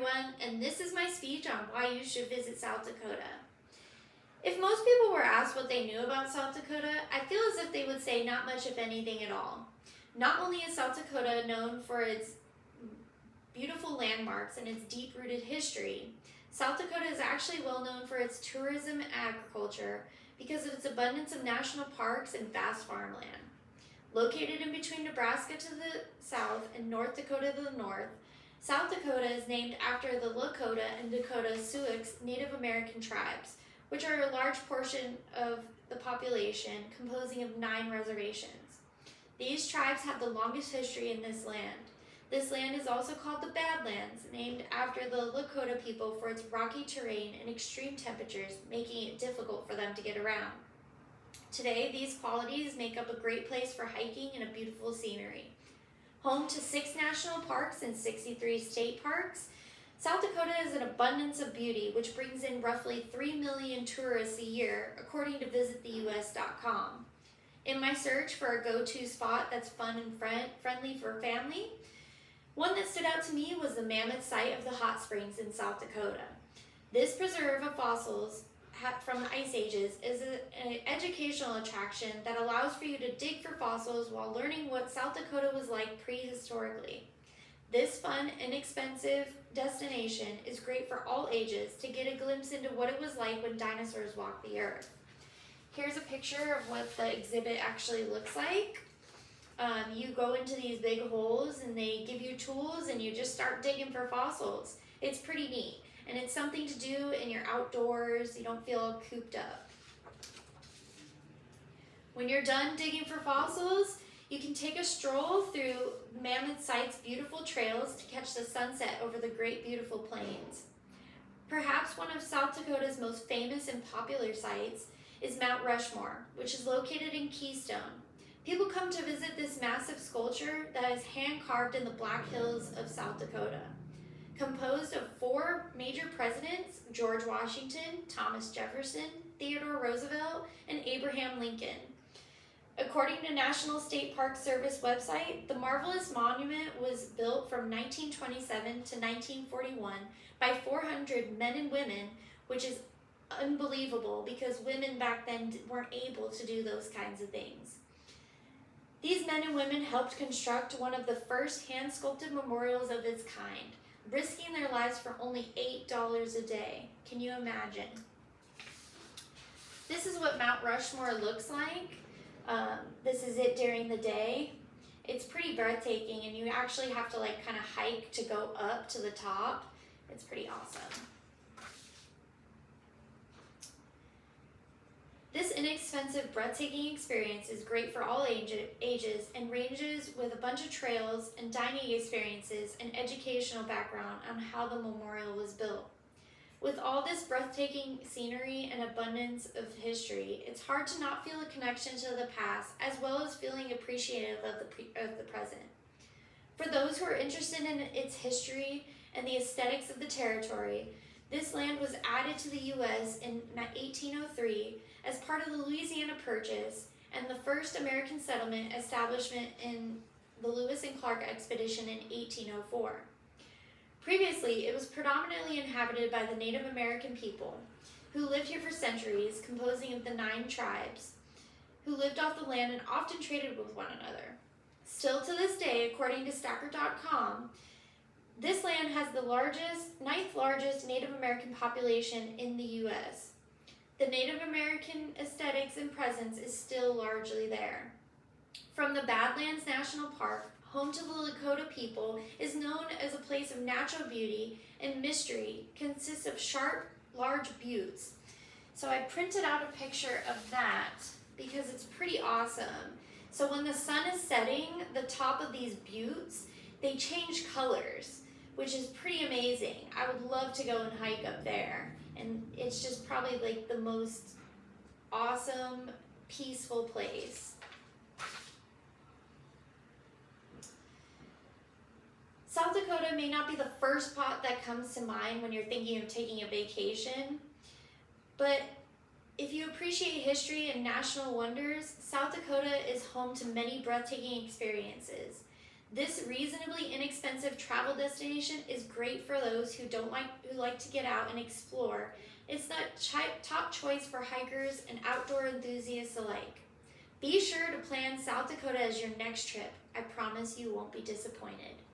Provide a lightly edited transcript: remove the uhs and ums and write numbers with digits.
everyone, and this is my speech on why you should visit South Dakota. If most people were asked what they knew about South Dakota, I feel as if they would say not much if anything at all. Not only is South Dakota known for its beautiful landmarks and its deep-rooted history, South Dakota is actually well known for its tourism and agriculture because of its abundance of national parks and vast farmland. Located in between Nebraska to the south and North Dakota to the north, South Dakota is named after the Lakota and Dakota Sioux Native American tribes, which are a large portion of the population, composing of 9 reservations. These tribes have the longest history in this land. This land is also called the Badlands, named after the Lakota people for its rocky terrain and extreme temperatures, making it difficult for them to get around. Today, these qualities make up a great place for hiking and a beautiful scenery. Home to 6 national parks and 63 state parks, South Dakota is an abundance of beauty, which brings in roughly 3 million tourists a year, according to visittheus.com. In my search for a go-to spot that's fun and friendly for family, one that stood out to me was the mammoth site of the hot springs in South Dakota. This preserve of fossils from the ice ages is an educational attraction that allows for you to dig for fossils while learning what South Dakota was like prehistorically. This fun, inexpensive destination is great for all ages to get a glimpse into what it was like when dinosaurs walked the earth. Here's a picture of what the exhibit actually looks like. You go into these big holes and they give you tools and you just start digging for fossils. It's pretty neat. And it's something to do in your outdoors. You don't feel cooped up. When you're done digging for fossils, you can take a stroll through Mammoth Site's beautiful trails to catch the sunset over the great beautiful plains. Perhaps one of South Dakota's most famous and popular sites is Mount Rushmore, which is located in Keystone. People come to visit this massive sculpture that is hand-carved in the Black Hills of South Dakota. Composed of 4 major presidents, George Washington, Thomas Jefferson, Theodore Roosevelt, and Abraham Lincoln. According to National State Park Service website, the marvelous monument was built from 1927 to 1941 by 400 men and women, which is unbelievable because women back then weren't able to do those kinds of things. These men and women helped construct one of the first hand-sculpted memorials of its kind, risking their lives for only $8 a day. Can you imagine? This is what Mount Rushmore looks like. This is it during the day. It's pretty breathtaking, and you actually have to kind of hike to go up to the top. It's pretty awesome. This inexpensive, breathtaking experience is great for all ages and ranges with a bunch of trails and dining experiences and educational background on how the memorial was built. With all this breathtaking scenery and abundance of history, it's hard to not feel a connection to the past as well as feeling appreciative of the present. For those who are interested in its history and the aesthetics of the territory, this land was added to the U.S. in 1803 as part of the Louisiana Purchase and the first American settlement establishment in the Lewis and Clark expedition in 1804. Previously, it was predominantly inhabited by the Native American people, who lived here for centuries, composing of the 9 tribes, who lived off the land and often traded with one another. Still to this day, according to Stacker.com, this land has the 9th largest Native American population in the U.S. The Native American aesthetics and presence is still largely there. From the Badlands National Park, home to the Lakota people, is known as a place of natural beauty and mystery, consists of sharp, large buttes. So I printed out a picture of that because it's pretty awesome. So when the sun is setting, the top of these buttes, they change colors, which is pretty amazing. I would love to go and hike up there. And it's just probably the most awesome, peaceful place. South Dakota may not be the first spot that comes to mind when you're thinking of taking a vacation, but if you appreciate history and national wonders, South Dakota is home to many breathtaking experiences. This reasonably inexpensive travel destination is great for those who like to get out and explore. It's the top choice for hikers and outdoor enthusiasts alike. Be sure to plan South Dakota as your next trip. I promise you won't be disappointed.